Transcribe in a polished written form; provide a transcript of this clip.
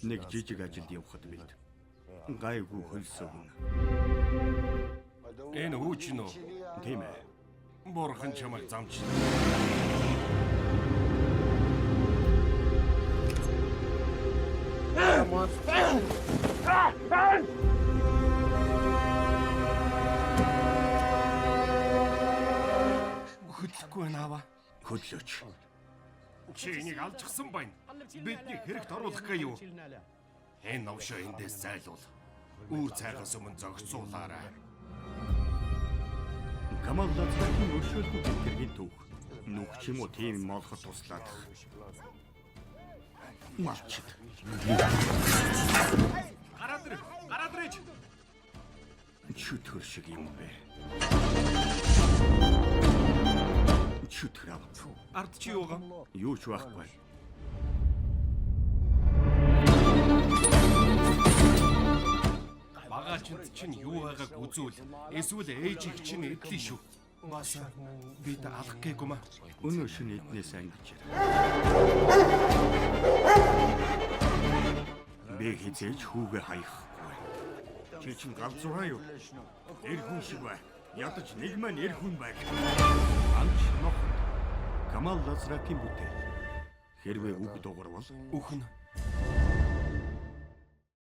Нэг жижиг ажилд явхад бид гайгүй хөлсөв. Энэ хүүч нь үү? Тийм ээ. Бурхан чамайг замч. Хөдлөхгүй наава. Хөдлөөч. Чи энийг алжчихсан байна. Бидний хэрэгт оруулах гээ юу? Энэ новшоо эндээс зайлуул. Үүр цайхаас өмнө зогсоолаарай. Камал Лазракийн өршөөлгүй гэргийн төв. Нүх ч юм уу тийм молхот туслаад. Малчид. Гараад ирж. Чөтгөр шиг юм бэ. Чөтгөр ав. Ард чи юугаа? Юу ч байхгүй. Багаачд чинь юу байгааг үзүүл. Эсвэл ээжийг чинь эдлээ шүү. Бас бид алах гээгүй маа. Өнөө шөнө эднээс ангижээ. Би хизээж хүүгээ хаяхгүй. Чи чинь галзуураа юу? Эр хүн шиг бай. Ядаж нэг маань эр хүн бай. Анч нох. Камал Лазракийн бүтээл. Хэрвээ үг дуурвал Үхэн